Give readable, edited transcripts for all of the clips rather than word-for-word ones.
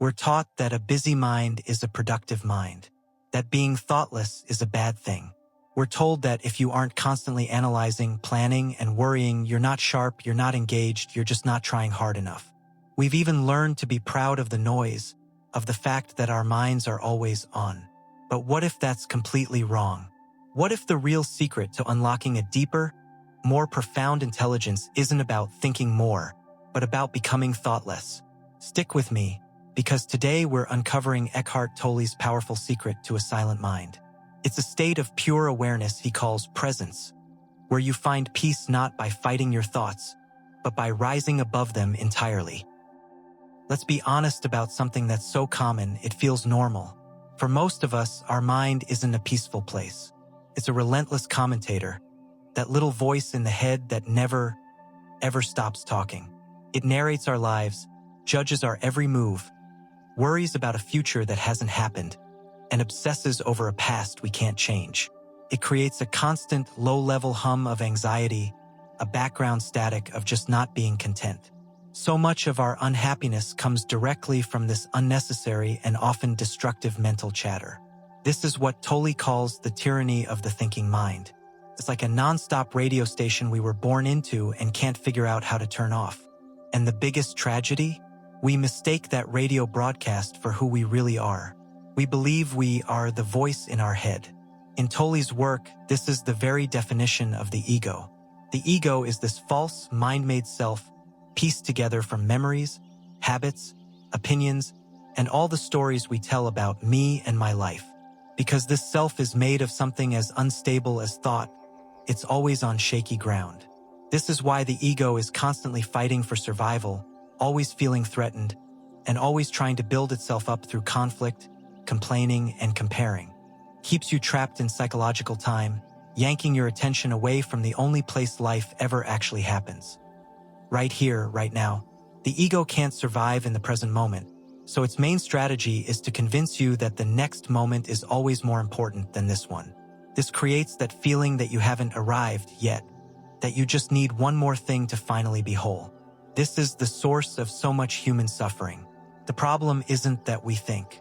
We're taught that a busy mind is a productive mind, that being thoughtless is a bad thing. We're told that if you aren't constantly analyzing, planning, and worrying, you're not sharp, you're not engaged, you're just not trying hard enough. We've even learned to be proud of the noise, of the fact that our minds are always on. But what if that's completely wrong? What if the real secret to unlocking a deeper, more profound intelligence isn't about thinking more, but about becoming thoughtless? Stick with me, because today we're uncovering Eckhart Tolle's powerful secret to a silent mind. It's a state of pure awareness he calls presence, where you find peace not by fighting your thoughts, but by rising above them entirely. Let's be honest about something that's so common it feels normal. For most of us, our mind isn't a peaceful place. It's a relentless commentator, that little voice in the head that never, ever stops talking. It narrates our lives, judges our every move, worries about a future that hasn't happened, and obsesses over a past we can't change. It creates a constant, low-level hum of anxiety, a background static of just not being content. So much of our unhappiness comes directly from this unnecessary and often destructive mental chatter. This is what Tolle calls the tyranny of the thinking mind. It's like a non-stop radio station we were born into and can't figure out how to turn off. And the biggest tragedy? We mistake that radio broadcast for who we really are. We believe we are the voice in our head. In Tolle's work, this is the very definition of the ego. The ego is this false, mind-made self pieced together from memories, habits, opinions, and all the stories we tell about me and my life. Because this self is made of something as unstable as thought, it's always on shaky ground. This is why the ego is constantly fighting for survival, always feeling threatened, and always trying to build itself up through conflict, complaining, and comparing. Keeps you trapped in psychological time, yanking your attention away from the only place life ever actually happens. Right here, right now. The ego can't survive in the present moment, so its main strategy is to convince you that the next moment is always more important than this one. This creates that feeling that you haven't arrived yet, that you just need one more thing to finally be whole. This is the source of so much human suffering. The problem isn't that we think.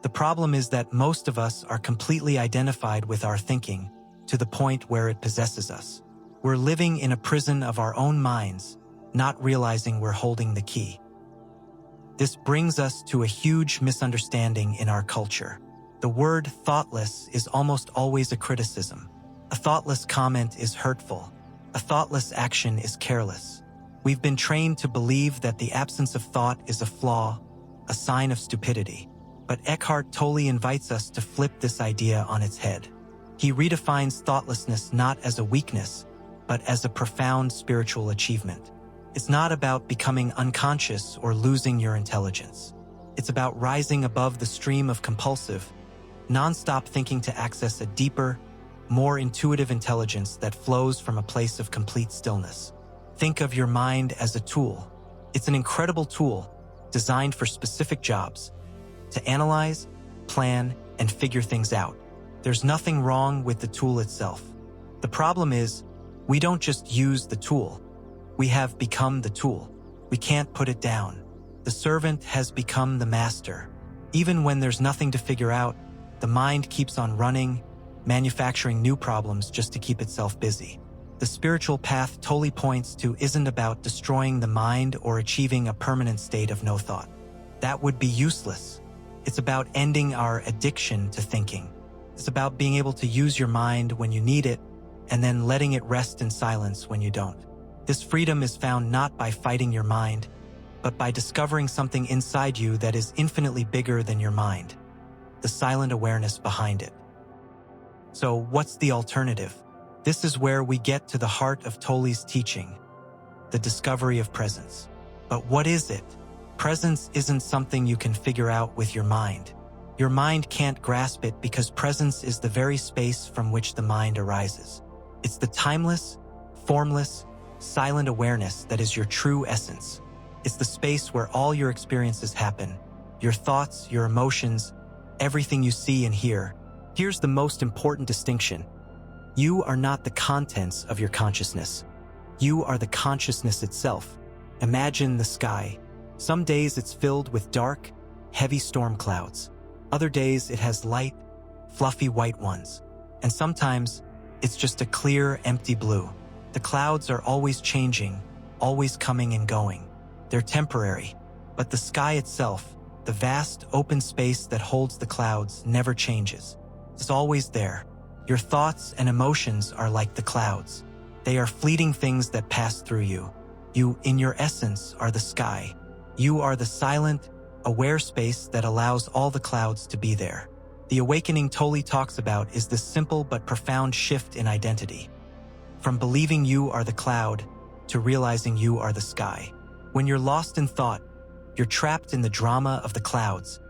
The problem is that most of us are completely identified with our thinking, to the point where it possesses us. We're living in a prison of our own minds, not realizing we're holding the key. This brings us to a huge misunderstanding in our culture. The word thoughtless is almost always a criticism. A thoughtless comment is hurtful. A thoughtless action is careless. We've been trained to believe that the absence of thought is a flaw, a sign of stupidity. But Eckhart Tolle invites us to flip this idea on its head. He redefines thoughtlessness not as a weakness, but as a profound spiritual achievement. It's not about becoming unconscious or losing your intelligence. It's about rising above the stream of compulsive, non-stop thinking to access a deeper, more intuitive intelligence that flows from a place of complete stillness. Think of your mind as a tool. It's an incredible tool designed for specific jobs, to analyze, plan, and figure things out. There's nothing wrong with the tool itself. The problem is, we don't just use the tool. We have become the tool. We can't put it down. The servant has become the master. Even when there's nothing to figure out, the mind keeps on running, manufacturing new problems just to keep itself busy. The spiritual path Tolle points to isn't about destroying the mind or achieving a permanent state of no thought. That would be useless. It's about ending our addiction to thinking. It's about being able to use your mind when you need it, and then letting it rest in silence when you don't. This freedom is found not by fighting your mind, but by discovering something inside you that is infinitely bigger than your mind, the silent awareness behind it. So what's the alternative? This is where we get to the heart of Tolle's teaching, the discovery of presence. But what is it? Presence isn't something you can figure out with your mind. Your mind can't grasp it because presence is the very space from which the mind arises. It's the timeless, formless, silent awareness that is your true essence. It's the space where all your experiences happen, your thoughts, your emotions, everything you see and hear. Here's the most important distinction. You are not the contents of your consciousness. You are the consciousness itself. Imagine the sky. Some days it's filled with dark, heavy storm clouds. Other days it has light, fluffy white ones. And sometimes it's just a clear, empty blue. The clouds are always changing, always coming and going. They're temporary, but the sky itself, the vast open space that holds the clouds, never changes. It's always there. Your thoughts and emotions are like the clouds. They are fleeting things that pass through you. You, in your essence, are the sky. You are the silent, aware space that allows all the clouds to be there. The awakening Tolle talks about is this simple but profound shift in identity. From believing you are the cloud to realizing you are the sky. When you're lost in thought, you're trapped in the drama of the clouds,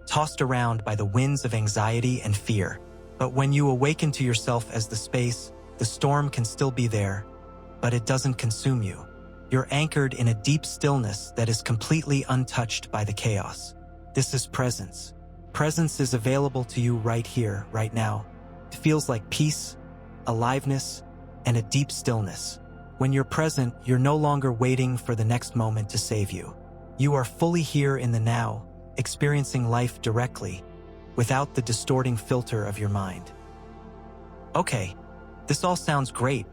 tossed around by the winds of anxiety and fear. But when you awaken to yourself as the space, the storm can still be there, but it doesn't consume you. You're anchored in a deep stillness that is completely untouched by the chaos. This is presence. Presence is available to you right here, right now. It feels like peace, aliveness, and a deep stillness. When you're present, you're no longer waiting for the next moment to save you. You are fully here in the now, experiencing life directly, without the distorting filter of your mind. Okay, this all sounds great,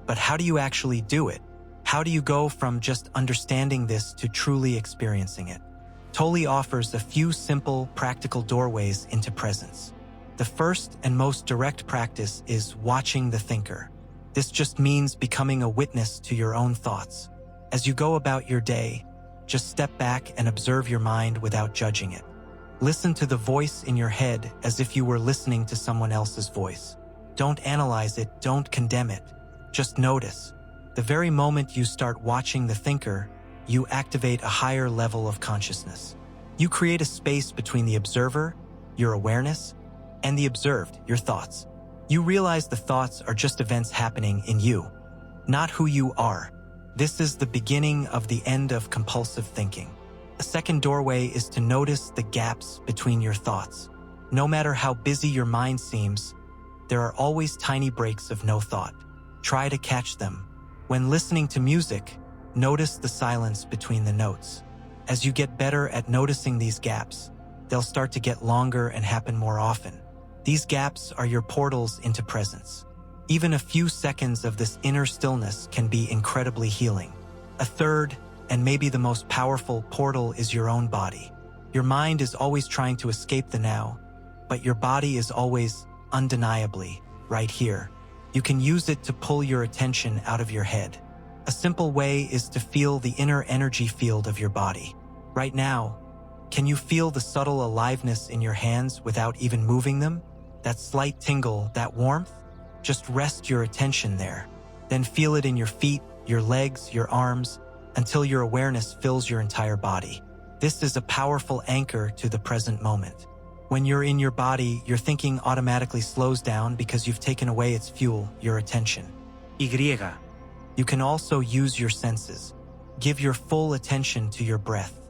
but how do you actually do it? How do you go from just understanding this to truly experiencing it? Tolle offers a few simple, practical doorways into presence. The first and most direct practice is watching the thinker. This just means becoming a witness to your own thoughts. As you go about your day, just step back and observe your mind without judging it. Listen to the voice in your head as if you were listening to someone else's voice. Don't analyze it, don't condemn it. Just notice. The very moment you start watching the thinker, you activate a higher level of consciousness. You create a space between the observer, your awareness, and the observed, your thoughts. You realize the thoughts are just events happening in you, not who you are. This is the beginning of the end of compulsive thinking. A second doorway is to notice the gaps between your thoughts. No matter how busy your mind seems, there are always tiny breaks of no thought. Try to catch them. When listening to music, notice the silence between the notes. As you get better at noticing these gaps, they'll start to get longer and happen more often. These gaps are your portals into presence. Even a few seconds of this inner stillness can be incredibly healing. A third, and maybe the most powerful portal, is your own body. Your mind is always trying to escape the now, but your body is always, undeniably, right here. You can use it to pull your attention out of your head. A simple way is to feel the inner energy field of your body. Right now, can you feel the subtle aliveness in your hands without even moving them? That slight tingle, that warmth? Just rest your attention there. Then feel it in your feet, your legs, your arms, until your awareness fills your entire body. This is a powerful anchor to the present moment. When you're in your body, your thinking automatically slows down because you've taken away its fuel, your attention. Y. You can also use your senses. Give your full attention to your breath.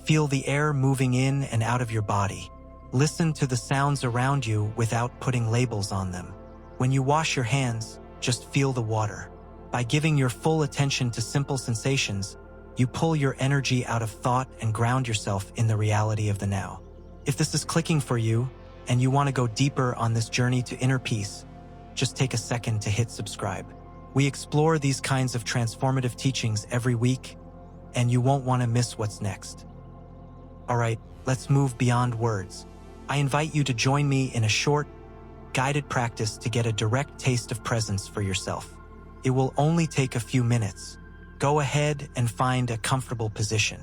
Feel the air moving in and out of your body. Listen to the sounds around you without putting labels on them. When you wash your hands, just feel the water. By giving your full attention to simple sensations, you pull your energy out of thought and ground yourself in the reality of the now. If this is clicking for you, and you want to go deeper on this journey to inner peace, just take a second to hit subscribe. We explore these kinds of transformative teachings every week, and you won't want to miss what's next. All right, let's move beyond words. I invite you to join me in a short, guided practice to get a direct taste of presence for yourself. It will only take a few minutes. Go ahead and find a comfortable position.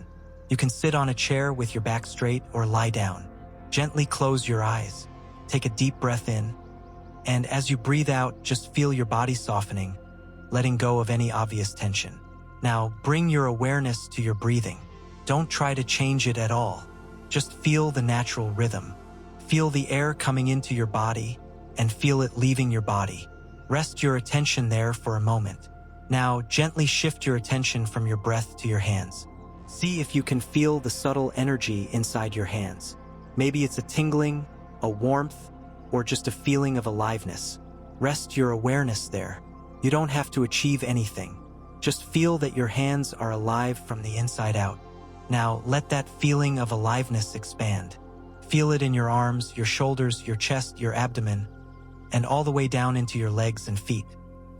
You can sit on a chair with your back straight or lie down. Gently close your eyes. Take a deep breath in, and as you breathe out, just feel your body softening, letting go of any obvious tension. Now, bring your awareness to your breathing. Don't try to change it at all. Just feel the natural rhythm. Feel the air coming into your body and feel it leaving your body. Rest your attention there for a moment. Now, gently shift your attention from your breath to your hands. See if you can feel the subtle energy inside your hands. Maybe it's a tingling, a warmth, or just a feeling of aliveness. Rest your awareness there. You don't have to achieve anything. Just feel that your hands are alive from the inside out. Now, let that feeling of aliveness expand. Feel it in your arms, your shoulders, your chest, your abdomen, and all the way down into your legs and feet.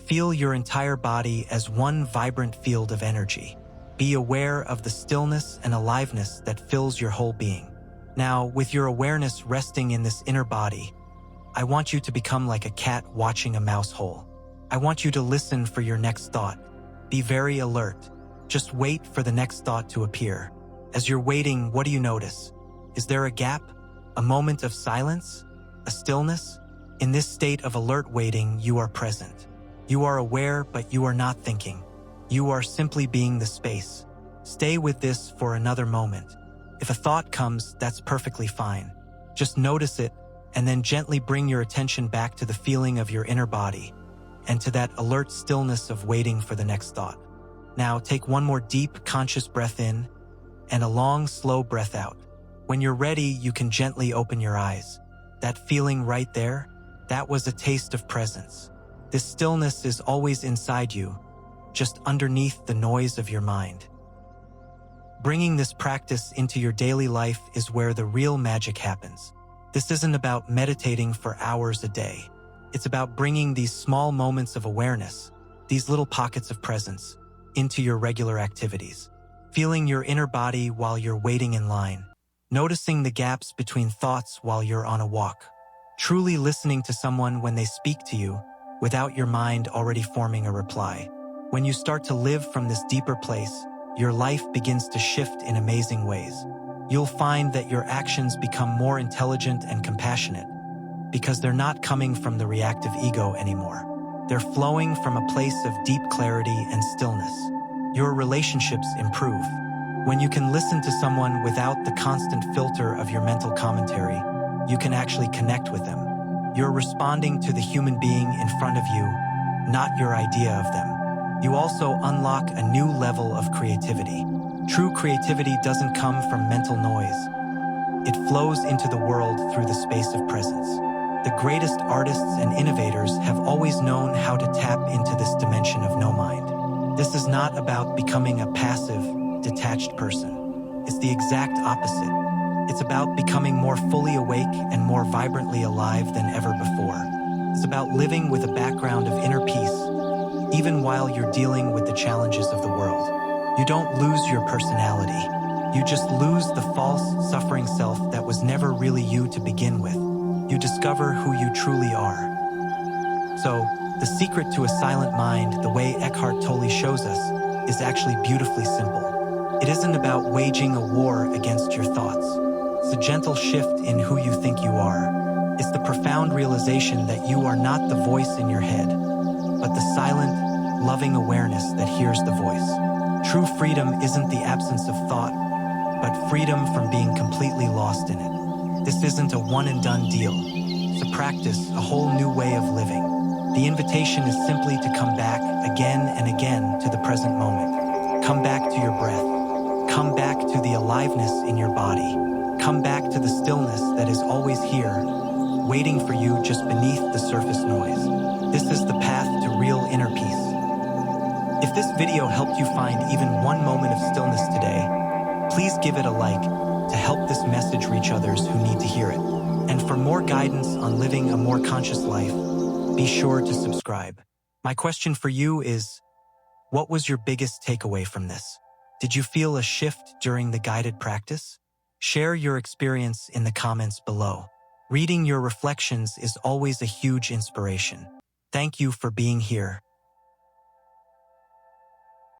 Feel your entire body as one vibrant field of energy. Be aware of the stillness and aliveness that fills your whole being. Now, with your awareness resting in this inner body, I want you to become like a cat watching a mouse hole. I want you to listen for your next thought. Be very alert. Just wait for the next thought to appear. As you're waiting, what do you notice? Is there a gap? A moment of silence? A stillness? In this state of alert waiting, you are present. You are aware, but you are not thinking. You are simply being the space. Stay with this for another moment. If a thought comes, that's perfectly fine. Just notice it, and then gently bring your attention back to the feeling of your inner body, and to that alert stillness of waiting for the next thought. Now take one more deep, conscious breath in, and a long, slow breath out. When you're ready, you can gently open your eyes. That feeling right there, that was a taste of presence. This stillness is always inside you, just underneath the noise of your mind. Bringing this practice into your daily life is where the real magic happens. This isn't about meditating for hours a day. It's about bringing these small moments of awareness, these little pockets of presence, into your regular activities. Feeling your inner body while you're waiting in line. Noticing the gaps between thoughts while you're on a walk. Truly listening to someone when they speak to you, without your mind already forming a reply. When you start to live from this deeper place, your life begins to shift in amazing ways. You'll find that your actions become more intelligent and compassionate, because they're not coming from the reactive ego anymore. They're flowing from a place of deep clarity and stillness. Your relationships improve. When you can listen to someone without the constant filter of your mental commentary, you can actually connect with them. You're responding to the human being in front of you, not your idea of them. You also unlock a new level of creativity. True creativity doesn't come from mental noise. It flows into the world through the space of presence. The greatest artists and innovators have always known how to tap into this dimension of no mind. This is not about becoming a passive, detached person. It's the exact opposite. It's about becoming more fully awake and more vibrantly alive than ever before. It's about living with a background of inner peace, even while you're dealing with the challenges of the world. You don't lose your personality. You just lose the false, suffering self that was never really you to begin with. You discover who you truly are. So, the secret to a silent mind, the way Eckhart Tolle shows us, is actually beautifully simple. It isn't about waging a war against your thoughts. It's a gentle shift in who you think you are. It's the profound realization that you are not the voice in your head, but the silent, loving awareness that hears the voice. True freedom isn't the absence of thought, but freedom from being completely lost in it. This isn't a one-and-done deal. It's a practice, a whole new way of living. The invitation is simply to come back again and again to the present moment. Come back to your breath. Come back to the aliveness in your body. Come back to the stillness that is always here, waiting for you just beneath the surface noise. This is the path to real inner peace. If this video helped you find even one moment of stillness today, please give it a like to help this message reach others who need to hear it. And for more guidance on living a more conscious life, be sure to subscribe. My question for you is, what was your biggest takeaway from this? Did you feel a shift during the guided practice? Share your experience in the comments below. Reading your reflections is always a huge inspiration. Thank you for being here.